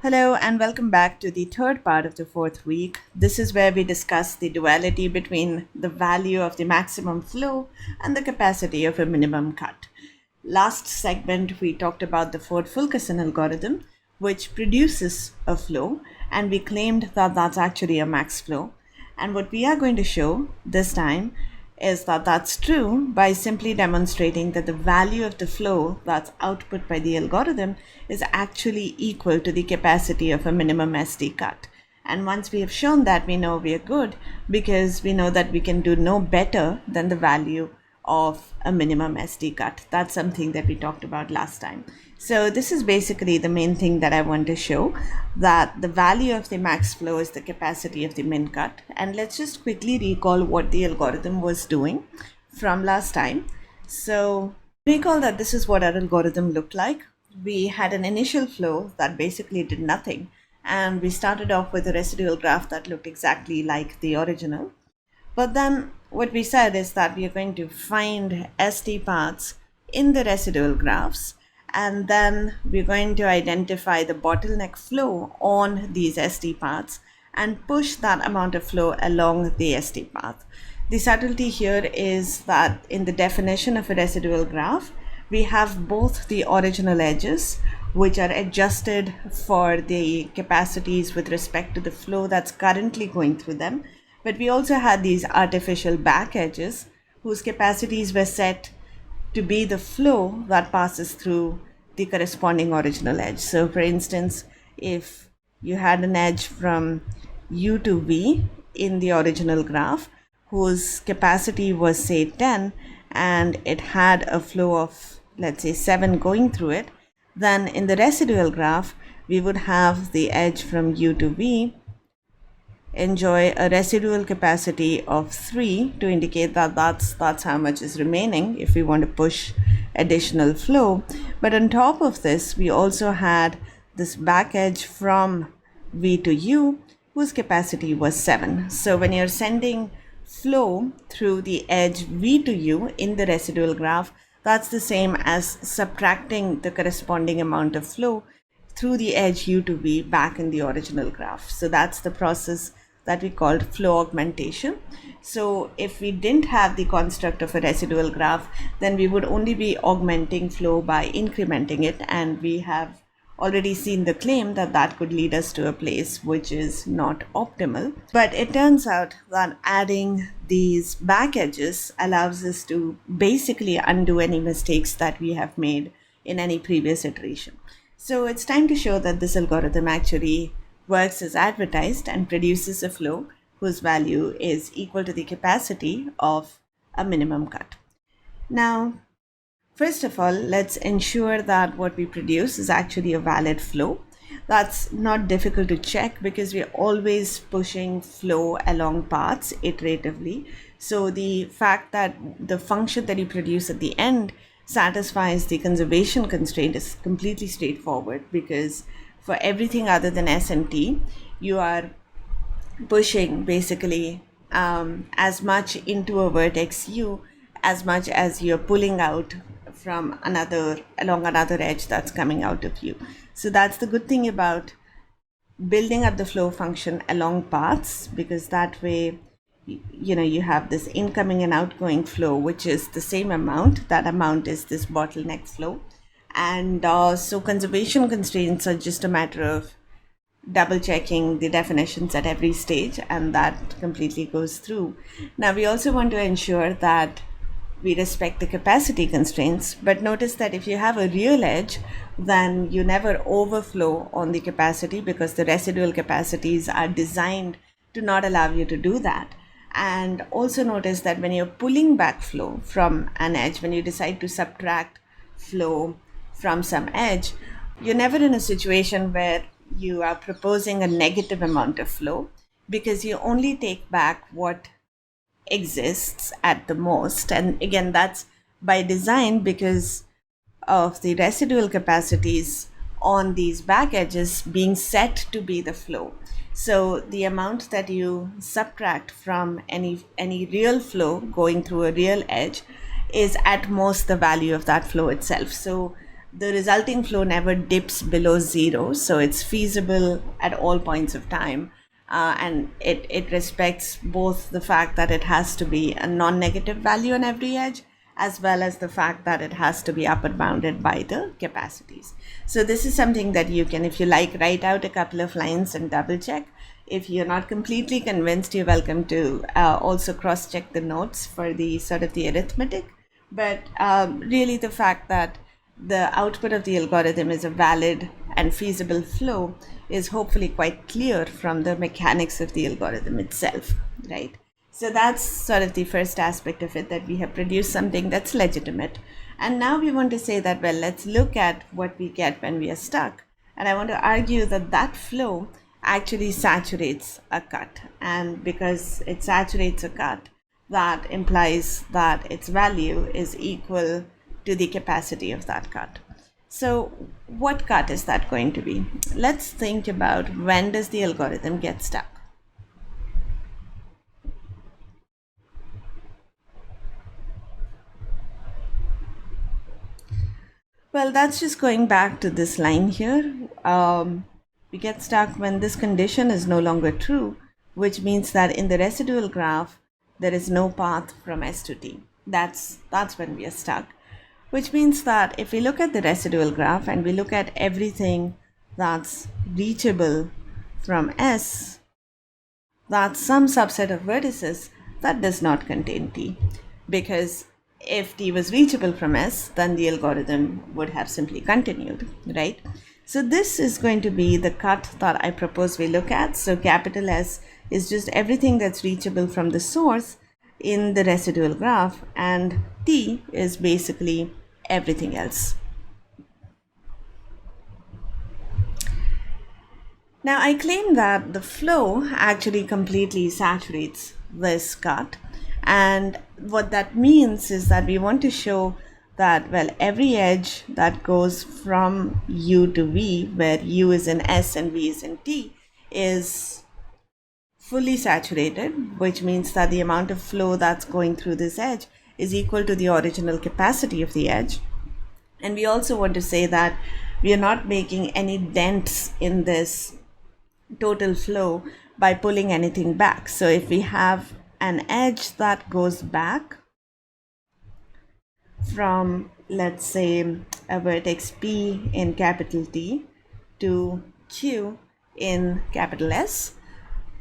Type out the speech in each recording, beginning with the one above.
Hello and welcome back to the third part of the fourth week. This is where we discuss the duality between the value of the maximum flow and the capacity of a minimum cut. Last segment, we talked about the ford-fulkerson algorithm, which produces a flow, and we claimed that that's actually a max flow. And what we are going to show this time is that that's true by simply demonstrating that the value of the flow that's output by the algorithm is actually equal to the capacity of a minimum SD cut. And once we have shown that, we know we are good because we know that we can do no better than the value of a minimum SD cut. That's something that we talked about last time. So this is basically the main thing that I want to show, that the value of the max flow is the capacity of the min cut. And let's just quickly recall what the algorithm was doing from last time. So recall that this is what our algorithm looked like. We had an initial flow that basically did nothing. And we started off with a residual graph that looked exactly like the original. But then what we said is that we are going to find SD paths in the residual graphs, and then we're going to identify the bottleneck flow on these SD paths and push that amount of flow along the SD path. The subtlety here is that in the definition of a residual graph, we have both the original edges, which are adjusted for the capacities with respect to the flow that's currently going through them. But we also had these artificial back edges whose capacities were set to be the flow that passes through the corresponding original edge. So for instance, if you had an edge from U to V in the original graph whose capacity was say 10 and it had a flow of let's say 7 going through it, then in the residual graph we would have the edge from U to V enjoy a residual capacity of 3 to indicate that that's how much is remaining if we want to push additional flow. But on top of this, we also had this back edge from V to U whose capacity was 7. So when you're sending flow through the edge V to U in the residual graph, that's the same as subtracting the corresponding amount of flow through the edge U to V back in the original graph. So that's the process that we called flow augmentation. So if we didn't have the construct of a residual graph, then we would only be augmenting flow by incrementing it, and we have already seen the claim that that could lead us to a place which is not optimal. But it turns out that adding these back edges allows us to basically undo any mistakes that we have made in any previous iteration. So it's time to show that this algorithm actually works as advertised and produces a flow whose value is equal to the capacity of a minimum cut. Now, first of all, let's ensure that what we produce is actually a valid flow. That's not difficult to check because we're always pushing flow along paths iteratively. So the fact that the function that you produce at the end satisfies the conservation constraint is completely straightforward, because for everything other than S and T, you are pushing basically as much into a vertex U as much as you're pulling out from along another edge that's coming out of U. So that's the good thing about building up the flow function along paths, because that way you have this incoming and outgoing flow which is the same amount. That amount is this bottleneck flow. And so conservation constraints are just a matter of double checking the definitions at every stage, and that completely goes through. Now we also want to ensure that we respect the capacity constraints, but notice that if you have a real edge, then you never overflow on the capacity because the residual capacities are designed to not allow you to do that. And also notice that when you're pulling back flow from an edge, when you decide to subtract flow from some edge, you're never in a situation where you are proposing a negative amount of flow, because you only take back what exists at the most. And again, that's by design because of the residual capacities on these back edges being set to be the flow. So the amount that you subtract from any real flow going through a real edge is at most the value of that flow itself. So the resulting flow never dips below zero, so it's feasible at all points of time. And it respects both the fact that it has to be a non-negative value on every edge, as well as the fact that it has to be upper bounded by the capacities. So this is something that you can, if you like, write out a couple of lines and double check. If you're not completely convinced, you're welcome to also cross-check the notes for the sort of the arithmetic. But really the fact that the output of the algorithm is a valid and feasible flow is hopefully quite clear from the mechanics of the algorithm itself, right? So that's sort of the first aspect of it, that we have produced something that's legitimate. And now we want to say that, well, let's look at what we get when we are stuck. And I want to argue that that flow actually saturates a cut. And because it saturates a cut, that implies that its value is equal to the capacity of that cut. So what cut is that going to be? Let's think about, when does the algorithm get stuck? Well, that's just going back to this line here. We get stuck when this condition is no longer true, which means that in the residual graph, there is no path from S to T. That's when we are stuck. Which means that if we look at the residual graph and we look at everything that's reachable from S, that's some subset of vertices that does not contain T. Because if T was reachable from S, then the algorithm would have simply continued, right? So this is going to be the cut that I propose we look at. So capital S is just everything that's reachable from the source in the residual graph, and T is basically everything else. Now I claim that the flow actually completely saturates this cut, and what that means is that we want to show that, well, every edge that goes from U to V, where U is in S and V is in T, is fully saturated, which means that the amount of flow that's going through this edge is equal to the original capacity of the edge. And we also want to say that we are not making any dents in this total flow by pulling anything back. So if we have an edge that goes back from, let's say, a vertex P in capital T to Q in capital S,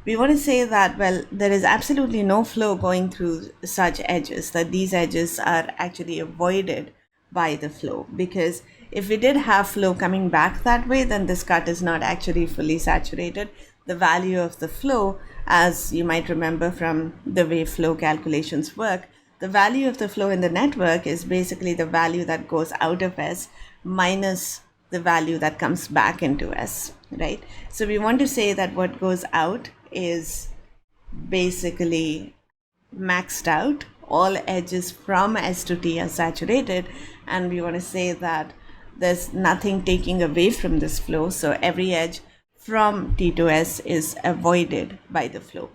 we want to say that, well, there is absolutely no flow going through such edges, that these edges are actually avoided by the flow. Because if we did have flow coming back that way, then this cut is not actually fully saturated. The value of the flow, as you might remember from the way flow calculations work, the value of the flow in the network is basically the value that goes out of S minus the value that comes back into S, right? So we want to say that what goes out is basically maxed out. All edges from S to T are saturated, and we want to say that there's nothing taking away from this flow. So every edge from T to S is avoided by the flow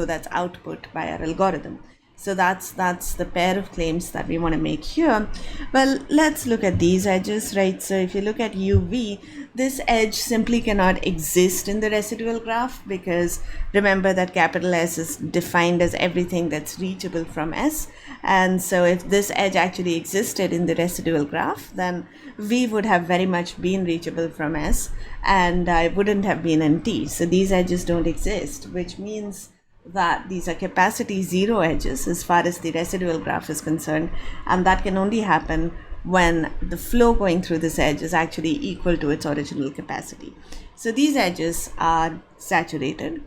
that's output by our algorithm. So that's the pair of claims that we want to make here. Well, let's look at these edges, right? So if you look at UV, this edge simply cannot exist in the residual graph, because remember that capital S is defined as everything that's reachable from S. And so if this edge actually existed in the residual graph, then V would have very much been reachable from S, and I wouldn't have been in T. So these edges don't exist, which means that these are capacity zero edges as far as the residual graph is concerned, and that can only happen when the flow going through this edge is actually equal to its original capacity. So these edges are saturated.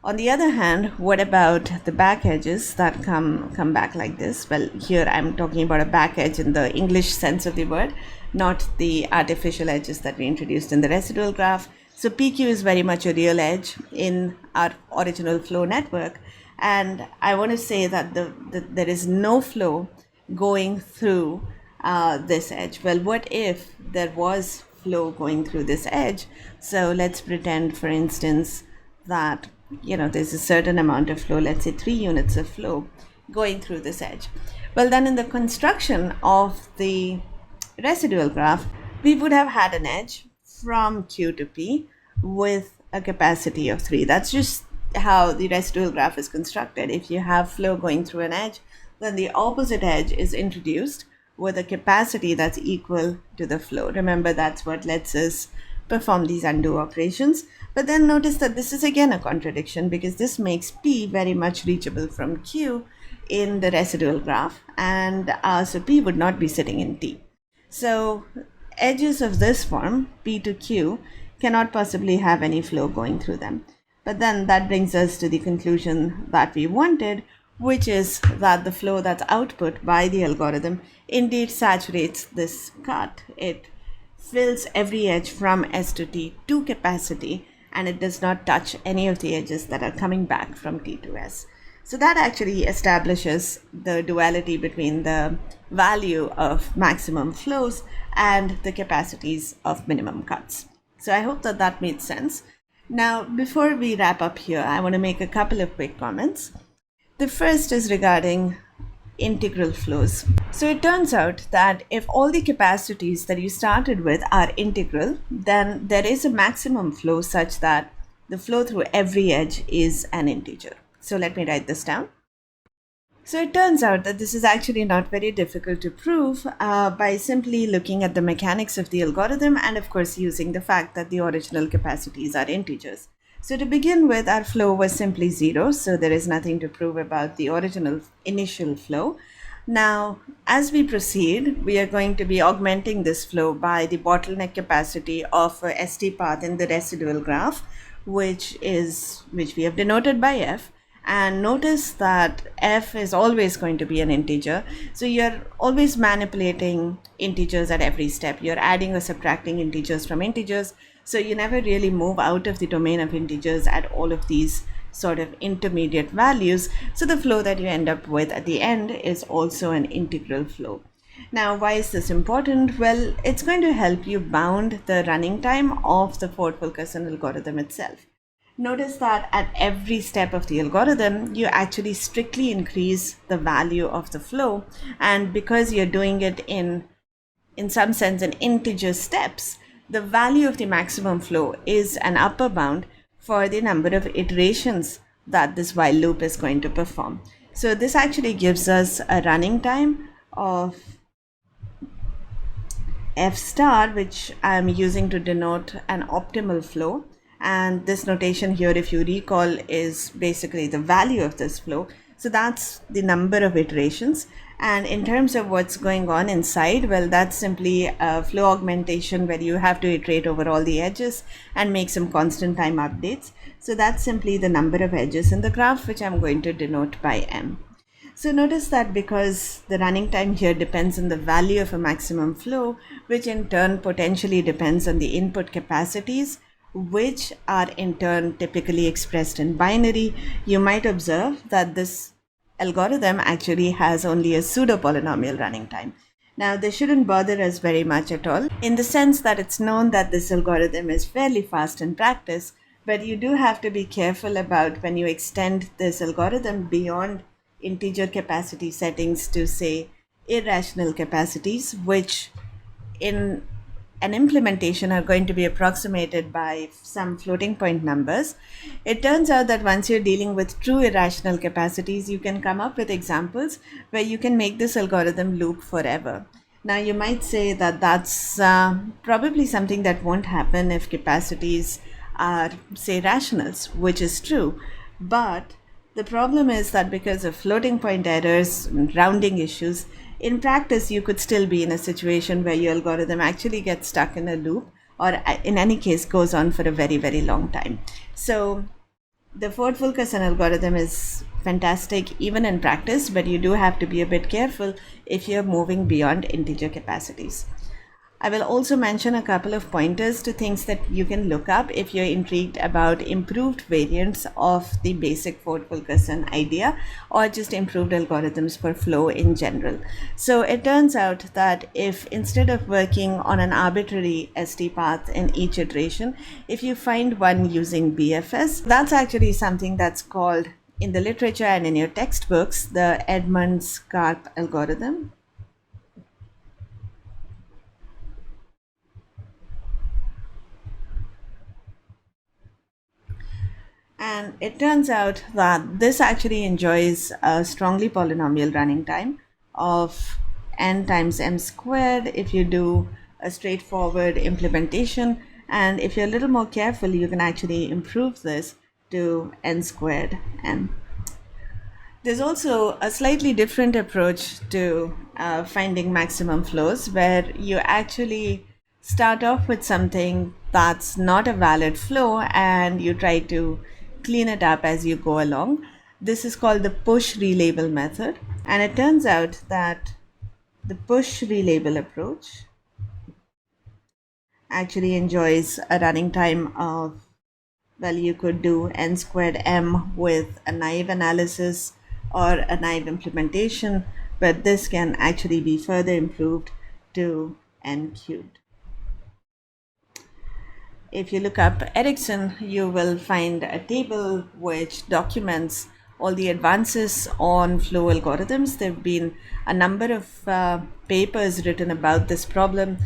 On the other hand, what about the back edges that come back like this? Well, here I'm talking about a back edge in the English sense of the word, not the artificial edges that we introduced in the residual graph. So PQ is very much a real edge in our original flow network. And I want to say that there is no flow going through this edge. Well, what if there was flow going through this edge? So let's pretend, for instance, that there's a certain amount of flow, let's say 3 units of flow going through this edge. Well, then in the construction of the residual graph, we would have had an edge from Q to P with a capacity of 3. That's just how the residual graph is constructed. If you have flow going through an edge, then the opposite edge is introduced with a capacity that's equal to the flow. Remember, that's what lets us perform these undo operations. But then notice that this is again a contradiction, because this makes P very much reachable from Q in the residual graph, and so P would not be sitting in T. So edges of this form, P to Q, cannot possibly have any flow going through them. But then that brings us to the conclusion that we wanted, which is that the flow that's output by the algorithm indeed saturates this cut. It fills every edge from S to T to capacity, and it does not touch any of the edges that are coming back from T to S. So that actually establishes the duality between the value of maximum flows and the capacities of minimum cuts. So I hope that that made sense. Now, before we wrap up here, I want to make a couple of quick comments. The first is regarding integral flows. So it turns out that if all the capacities that you started with are integral, then there is a maximum flow such that the flow through every edge is an integer. So let me write this down. So it turns out that this is actually not very difficult to prove by simply looking at the mechanics of the algorithm and of course using the fact that the original capacities are integers. So to begin with, our flow was simply 0, so there is nothing to prove about the original initial flow. Now, as we proceed, we are going to be augmenting this flow by the bottleneck capacity of a ST path in the residual graph, which we have denoted by F. And notice that F is always going to be an integer. So you're always manipulating integers at every step. You're adding or subtracting integers from integers. So you never really move out of the domain of integers at all of these sort of intermediate values. So the flow that you end up with at the end is also an integral flow. Now, why is this important? Well, it's going to help you bound the running time of the ford-fulkerson algorithm itself. Notice that at every step of the algorithm, you actually strictly increase the value of the flow. And because you're doing it in some sense in integer steps, the value of the maximum flow is an upper bound for the number of iterations that this while loop is going to perform. So this actually gives us a running time of F star, which I'm using to denote an optimal flow. And this notation here, if you recall, is basically the value of this flow. So that's the number of iterations. And in terms of what's going on inside, well, that's simply a flow augmentation where you have to iterate over all the edges and make some constant time updates. So that's simply the number of edges in the graph, which I'm going to denote by M. So notice that because the running time here depends on the value of a maximum flow, which in turn potentially depends on the input capacities, which are in turn typically expressed in binary, you might observe that this algorithm actually has only a pseudo-polynomial running time. Now, this shouldn't bother us very much at all, in the sense that it's known that this algorithm is fairly fast in practice, but you do have to be careful about when you extend this algorithm beyond integer capacity settings to, say, irrational capacities, which in an implementation are going to be approximated by some floating point numbers. It turns out that once you're dealing with true irrational capacities, you can come up with examples where you can make this algorithm loop forever. Now, you might say that that's probably something that won't happen if capacities are, say, rationals, which is true. But the problem is that because of floating point errors and rounding issues, in practice, you could still be in a situation where your algorithm actually gets stuck in a loop, or in any case goes on for a very, very long time. So the ford-fulkerson algorithm is fantastic even in practice, but you do have to be a bit careful if you're moving beyond integer capacities. I will also mention a couple of pointers to things that you can look up if you're intrigued about improved variants of the basic ford-fulkerson idea, or just improved algorithms for flow in general. So it turns out that if instead of working on an arbitrary ST path in each iteration, if you find one using BFS, that's actually something that's called in the literature and in your textbooks the Edmonds-Karp algorithm. And it turns out that this actually enjoys a strongly polynomial running time of n times m squared if you do a straightforward implementation. And if you're a little more careful, you can actually improve this to n squared m. There's also a slightly different approach to finding maximum flows, where you actually start off with something that's not a valid flow and you try to clean it up as you go along. This is called the push relabel method, and it turns out that the push relabel approach actually enjoys a running time of, well, you could do n squared m with a naive analysis or a naive implementation, but this can actually be further improved to n cubed. If you look up Ericsson, you will find a table which documents all the advances on flow algorithms. There have been a number of papers written about this problem,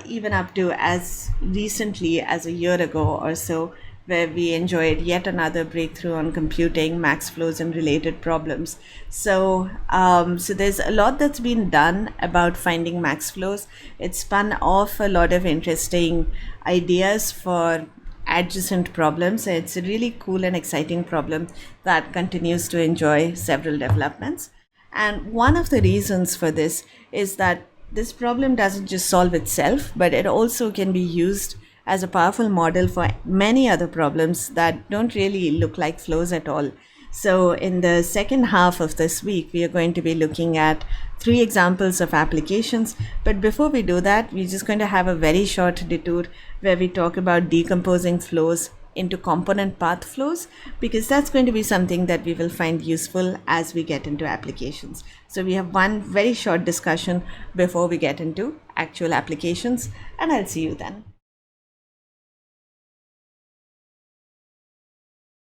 even up to as recently as a year ago or so, where we enjoyed yet another breakthrough on computing max flows and related problems. So there's a lot that's been done about finding max flows. It spun off a lot of interesting ideas for adjacent problems. It's a really cool and exciting problem that continues to enjoy several developments. And one of the reasons for this is that this problem doesn't just solve itself, but it also can be used as a powerful model for many other problems that don't really look like flows at all. So in the second half of this week, we are going to be looking at 3 examples of applications. But before we do that, we're just going to have a very short detour where we talk about decomposing flows into component path flows, because that's going to be something that we will find useful as we get into applications. So we have one very short discussion before we get into actual applications, and I'll see you then.